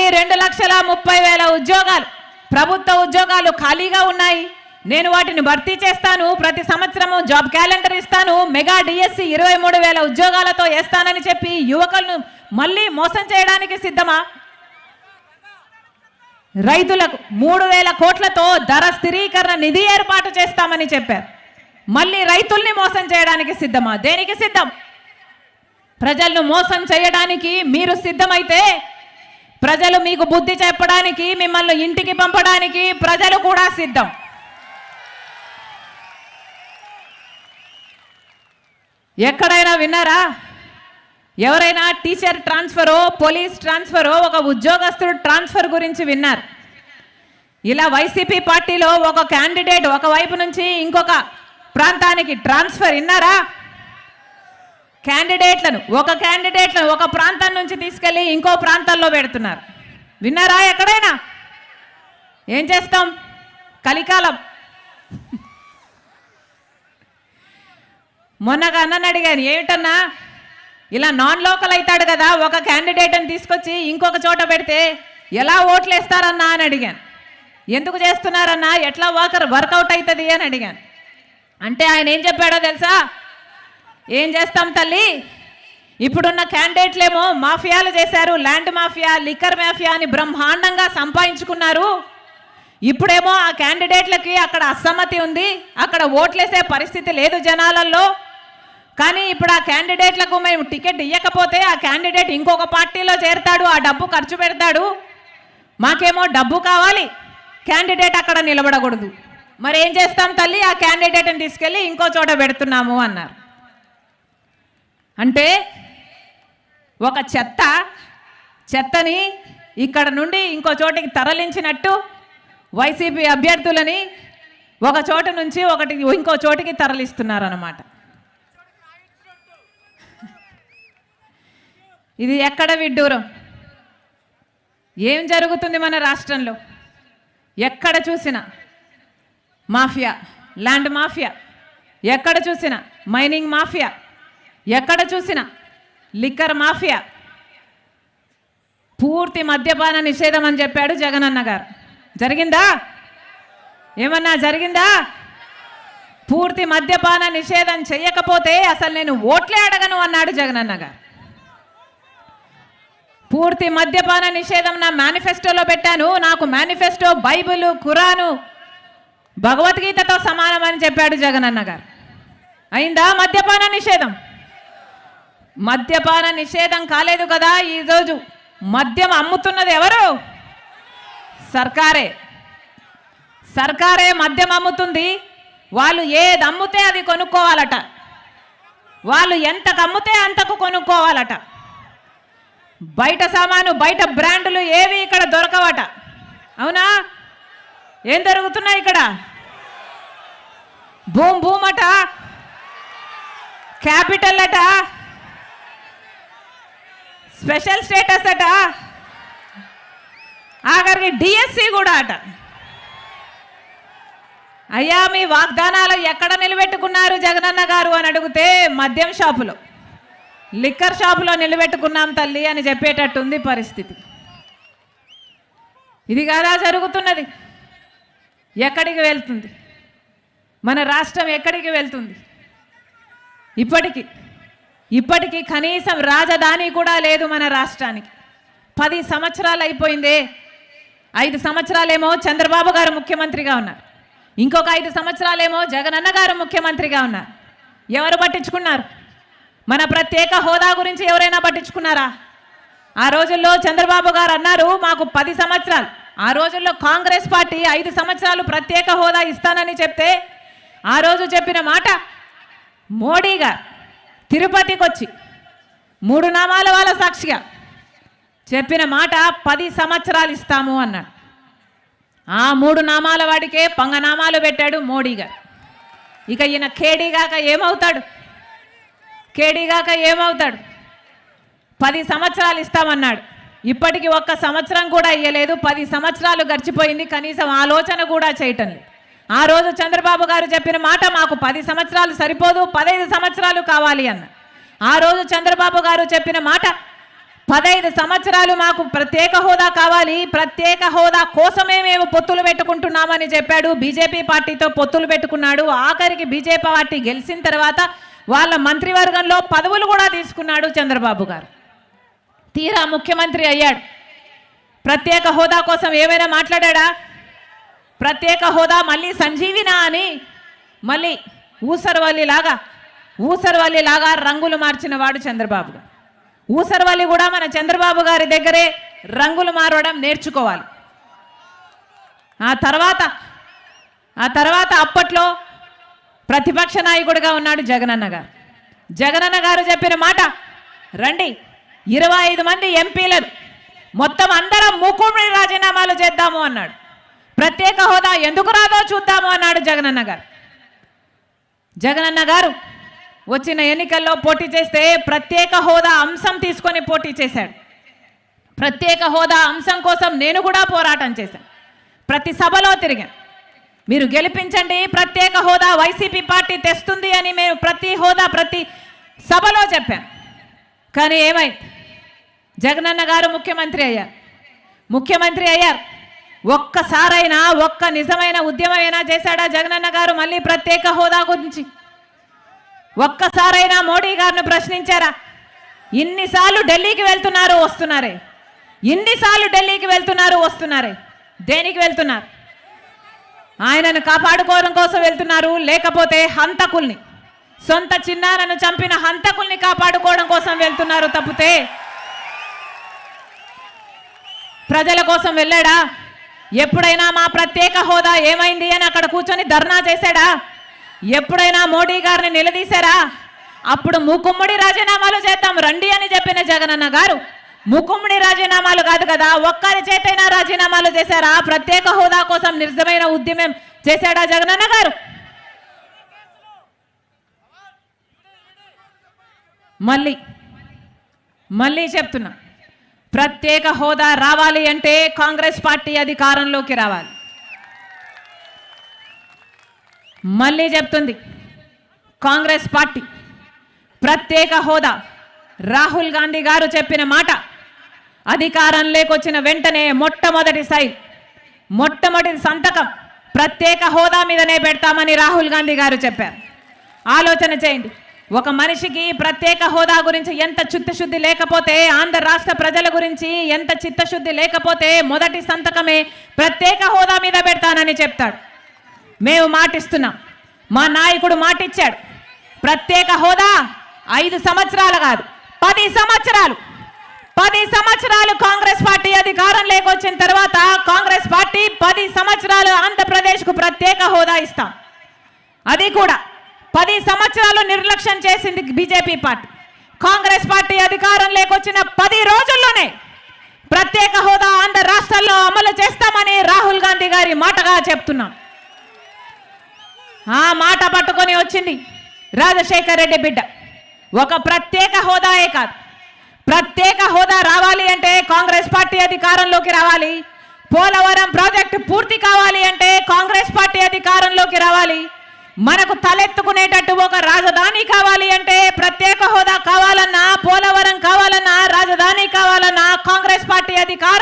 మళ్ళీ 2,30,000 ఉద్యోగాలు, ప్రభుత్వ ఉద్యోగాలు ఖాళీగా ఉన్నాయి. నేను వాటిని భర్తీ చేస్తాను, ప్రతి సంవత్సరము జాబ్ క్యాలెండర్ ఇస్తాను, మెగా డిఎస్సి 23,000 ఉద్యోగాలతో వేస్తానని చెప్పి యువకులను మళ్ళీ మోసం చేయడానికి సిద్ధమా? రైతులకు 3,000 కోట్లతో ధర స్థిరీకరణ నిధి ఏర్పాటు చేస్తామని చెప్పారు. మళ్ళీ రైతుల్ని మోసం చేయడానికి సిద్ధమా? దేనికి సిద్ధం? ప్రజలను మోసం చేయడానికి మీరు సిద్ధమైతే ప్రజలు మీకు బుద్ధి చెప్పడానికి, మిమ్మల్ని ఇంటికి పంపడానికి ప్రజలు కూడా సిద్ధం. ఎక్కడైనా విన్నారా? ఎవరైనా టీచర్ ట్రాన్స్ఫరో, పోలీస్ ట్రాన్స్ఫరో, ఒక ఉద్యోగస్తుడు ట్రాన్స్ఫర్ గురించి విన్నారు? ఇలా వైసీపీ పార్టీలో ఒక క్యాండిడేట్ ఒకవైపు నుంచి ఇంకొక ప్రాంతానికి ట్రాన్స్ఫర్ విన్నారా? క్యాండిడేట్లను ఒక ప్రాంతం నుంచి తీసుకెళ్ళి ఇంకో ప్రాంతాల్లో పెడుతున్నారు. విన్నారా ఎక్కడైనా? ఏం చేస్తాం? కలికాలం. మొన్నగా అన్నని అడిగాను, ఏమిటన్నా ఇలా నాన్ లోకల్ అవుతాడు కదా, ఒక క్యాండిడేట్ని తీసుకొచ్చి ఇంకొక చోట పెడితే ఎలా ఓట్లు వేస్తారన్నా అని అడిగాను. ఎందుకు చేస్తున్నారన్నా, ఎట్లా వర్కౌట్ అవుతుంది అని అడిగాను. అంటే ఆయన ఏం చెప్పాడో తెలుసా? ఏం చేస్తాం తల్లి, ఇప్పుడున్న క్యాండిడేట్లేమో మాఫియాలు చేశారు, ల్యాండ్ మాఫియా, లిక్కర్ మాఫియా అని బ్రహ్మాండంగా సంపాదించుకున్నారు. ఇప్పుడేమో ఆ క్యాండిడేట్లకి అక్కడ అసమ్మతి ఉంది, అక్కడ ఓట్లేసే పరిస్థితి లేదు జనాలలో. కానీ ఇప్పుడు ఆ క్యాండిడేట్లకు మేము టికెట్ ఇవ్వకపోతే ఆ క్యాండిడేట్ ఇంకొక పార్టీలో చేరతాడు, ఆ డబ్బు ఖర్చు పెడతాడు. మాకేమో డబ్బు కావాలి, క్యాండిడేట్ అక్కడ నిలబడకూడదు. మరి ఏం చేస్తాం తల్లి, ఆ క్యాండిడేట్ని తీసుకెళ్ళి ఇంకో చోట పెడుతున్నాము అన్నారు. అంటే ఒక చెత్తని ఇక్కడ నుండి ఇంకో చోటికి తరలించినట్టు వైసీపీ అభ్యర్థులని ఒక చోట నుంచి ఇంకో చోటికి తరలిస్తున్నారన్నమాట. ఇది ఎక్కడ విడ్డూరం? ఏం జరుగుతుంది మన రాష్ట్రంలో? ఎక్కడ చూసినా మాఫియా, ల్యాండ్ మాఫియా, ఎక్కడ చూసినా మైనింగ్ మాఫియా, ఎక్కడ చూసినా లిక్కర్ మాఫియా. పూర్తి మద్యపాన నిషేధం అని చెప్పాడు జగనన్న గారు. జరిగిందా? ఏమన్నా జరిగిందా? పూర్తి మద్యపాన నిషేధం చేయకపోతే అసలు నేను ఓట్లే అడగను అన్నాడు జగనన్న గారు. పూర్తి మద్యపాన నిషేధం నా మేనిఫెస్టోలో పెట్టాను, నాకు మేనిఫెస్టో బైబిల్, ఖురాను, భగవద్గీతతో సమానం అని చెప్పాడు జగనన్న గారు. అయిందా మద్యపాన నిషేధం? మద్యపాన నిషేధం కాలేదు కదా. ఈరోజు మద్యం అమ్ముతున్నది ఎవరు? సర్కారే మద్యం అమ్ముతుంది. వాళ్ళు ఏది అమ్ముతే అది కొనుక్కోవాలట, వాళ్ళు ఎంతకు అమ్ముతే అంతకు కొనుక్కోవాలట. బయట సామాను, బయట బ్రాండ్లు ఏవి ఇక్కడ దొరకవట. అవునా? ఏం దొరుకుతున్నాయి ఇక్కడ? భూమ్ అట, క్యాపిటల్ అట, స్పెషల్ స్టేటస్ అట, ఆఖరికి డిఎస్సి కూడా అట. అయ్యా మీ వాగ్దానాలు ఎక్కడ నిలబెట్టుకున్నారు జగనన్న గారు అని అడిగితే మద్యం షాపులో, లిక్కర్ షాపులో నిలబెట్టుకున్నాం తల్లి అని చెప్పేటట్టుంది పరిస్థితి. ఇది కాదా జరుగుతున్నది? ఎక్కడికి వెళ్తుంది మన రాష్ట్రం? ఎక్కడికి వెళ్తుంది? ఇప్పటికీ కనీసం రాజధాని కూడా లేదు మన రాష్ట్రానికి. 10 సంవత్సరాలు అయిపోయిందే. 5 సంవత్సరాలేమో చంద్రబాబు గారు ముఖ్యమంత్రిగా ఉన్నారు, ఇంకొక 5 సంవత్సరాలేమో జగనన్న గారు ముఖ్యమంత్రిగా ఉన్నారు. ఎవరు పట్టించుకున్నారు? మన ప్రత్యేక హోదా గురించి ఎవరైనా పట్టించుకున్నారా? ఆ రోజుల్లో చంద్రబాబు గారు అన్నారు మాకు 10 సంవత్సరాలు. ఆ రోజుల్లో కాంగ్రెస్ పార్టీ 5 సంవత్సరాలు ప్రత్యేక హోదా ఇస్తానని చెప్తే ఆ రోజు చెప్పిన మాట, మోడీ గారు తిరుపతికి వచ్చి 3 నామాల వాళ్ళ సాక్షిగా చెప్పిన మాట 10 సంవత్సరాలు ఇస్తాము అన్నాడు. ఆ 3 నామాల వాడికే పంగనామాలు పెట్టాడు మోడీ గారు. ఇక ఈయన కేడీగాక ఏమవుతాడు? 10 సంవత్సరాలు ఇస్తామన్నాడు. ఇప్పటికి 1 సంవత్సరం కూడా ఇయ్యలేదు. 10 సంవత్సరాలు గడిచిపోయింది, కనీసం ఆలోచన కూడా చేయటం లేదు. ఆ రోజు చంద్రబాబు గారు చెప్పిన మాట మాకు 10 సంవత్సరాలు సరిపోదు, 15 సంవత్సరాలు కావాలి అన్న. ఆ రోజు చంద్రబాబు గారు చెప్పిన మాట 15 సంవత్సరాలు మాకు ప్రత్యేక హోదా కావాలి, ప్రత్యేక హోదా కోసమే మేము పొత్తులు పెట్టుకుంటున్నామని చెప్పాడు. బీజేపీ పార్టీతో పొత్తులు పెట్టుకున్నాడు. ఆఖరికి బీజేపీ పార్టీ గెలిచిన తర్వాత వాళ్ళ మంత్రివర్గంలో పదవులు కూడా తీసుకున్నాడు చంద్రబాబు గారు. తీరా ముఖ్యమంత్రి అయ్యాడు. ప్రత్యేక హోదా కోసం ఏమైనా మాట్లాడా? ప్రత్యేక హోదా మళ్ళీ సంజీవినా అని మళ్ళీ ఊసరవల్లిలాగా రంగులు మార్చిన వాడు చంద్రబాబు గారు. ఊసరవల్లి కూడా మన చంద్రబాబు గారి దగ్గరే రంగులు మారడం నేర్చుకోవాలి. ఆ తర్వాత అప్పట్లో ప్రతిపక్ష నాయకుడిగా ఉన్నాడు జగనన్న గారు. జగనన్న గారు చెప్పిన మాట, రండి 25 మంది ఎంపీలను మొత్తం అందరం మూకుమ్మడి రాజీనామాలు చేద్దాము అన్నాడు. ప్రత్యేక హోదా ఎందుకు రాదో చూద్దాము అన్నాడు జగనన్న గారు. జగనన్న గారు వచ్చిన ఎన్నికల్లో పోటీ చేస్తే ప్రత్యేక హోదా అంశం తీసుకొని పోటీ చేశాడు. ప్రత్యేక హోదా అంశం కోసం నేను కూడా పోరాటం చేశాను. ప్రతి సభలో తిరిగాను. మీరు గెలిపించండి, ప్రత్యేక హోదా వైసీపీ పార్టీ తెస్తుంది అని మేము ప్రతి సభలో చెప్పాను. కానీ ఏమైంది? జగనన్న గారు ముఖ్యమంత్రి అయ్యారు. ఒక్కసారైనా ఒక్క నిజమైన ఉద్యమైనా చేశాడా జగనన్న గారు మళ్ళీ ప్రత్యేక హోదా గురించి? ఒక్కసారైనా మోడీ గారిని ప్రశ్నించారా? ఇన్నిసార్లు ఢిల్లీకి వెళ్తున్నారు వస్తున్నారే, ఇన్నిసార్లు ఢిల్లీకి వెళ్తున్నారు వస్తున్నారే, దేనికి వెళ్తున్నారు? ఆయనను కాపాడుకోవడం కోసం వెళ్తున్నారు, లేకపోతే హంతకుల్ని, సొంత చిన్నారను చంపిన హంతకుల్ని కాపాడుకోవడం కోసం వెళ్తున్నారు తప్పితే ప్రజల కోసం వెళ్ళాడా? ఎప్పుడైనా మా ప్రత్యేక హోదా ఏమైంది అని అక్కడ కూర్చొని ధర్నా చేశాడా? ఎప్పుడైనా మోడీ గారిని నిలదీశారా? అప్పుడు మూకుమ్మడి రాజీనామాలు చేద్దాం రండి అని చెప్పిన జగనన్న గారు మూకుమ్మడి రాజీనామాలు కాదు కదా, ఒక్కరి చేతైనా రాజీనామాలు చేశారా? ప్రత్యేక హోదా కోసం నిజమైన ఉద్యమం చేశాడా జగనన్న గారు? మళ్ళీ చెప్తున్నా, ప్రత్యేక హోదా రావాలి అంటే కాంగ్రెస్ పార్టీ అధికారంలోకి రావాలి. మళ్ళీ చెప్తుంది, కాంగ్రెస్ పార్టీ ప్రత్యేక హోదా రాహుల్ గాంధీ గారు చెప్పిన మాట అధికారంలోకి వచ్చిన వెంటనే మొట్టమొదటి సంతకం ప్రత్యేక హోదా మీదనే పెడతామని రాహుల్ గాంధీ గారు చెప్పారు. ఆలోచన చేయండి, ఒక మనిషికి ప్రత్యేక హోదా గురించి ఎంత చిత్తశుద్ధి లేకపోతే, ఆంధ్ర రాష్ట్ర ప్రజల గురించి ఎంత చిత్తశుద్ధి లేకపోతే మొదటి సంతకమే ప్రత్యేక హోదా మీద పెడతానని చెప్తాడు. మేము మాటిస్తున్నాం, మా నాయకుడు మాటిచ్చాడు. ప్రత్యేక హోదా 5 సంవత్సరాలు కాదు 10 సంవత్సరాలు 10 సంవత్సరాలు కాంగ్రెస్ పార్టీ అధికారం లేకొచ్చిన తర్వాత కాంగ్రెస్ పార్టీ 10 సంవత్సరాలు ఆంధ్రప్రదేశ్కు ప్రత్యేక హోదా ఇస్తాం. అది కూడా 10 సంవత్సరాలు నిర్లక్ష్యం చేసింది బీజేపీ పార్టీ. కాంగ్రెస్ పార్టీ అధికారం లేకొచ్చిన 10 రోజుల్లోనే ప్రత్యేక హోదా ఆంధ్ర రాష్ట్రాల్లో అమలు చేస్తామని రాహుల్ గాంధీ గారి మాటగా చెప్తున్నాం. ఆ మాట పట్టుకొని వచ్చింది రాజశేఖర్ రెడ్డి బిడ్డ. ఒక ప్రత్యేక హోదాయే కాదు, ప్రత్యేక హోదా రావాలి అంటే కాంగ్రెస్ పార్టీ అధికారంలోకి రావాలి. పోలవరం ప్రాజెక్టు పూర్తి కావాలి అంటే కాంగ్రెస్ పార్టీ అధికారంలోకి రావాలి. మనకు తలెత్తుకునేటట్టు ఒక రాజధాని కావాలి అంటే, ప్రత్యేక హోదా కావాలన్నా, పోలవరం కావాలన్నా, రాజధాని కావాలన్నా కాంగ్రెస్ పార్టీ అధికారం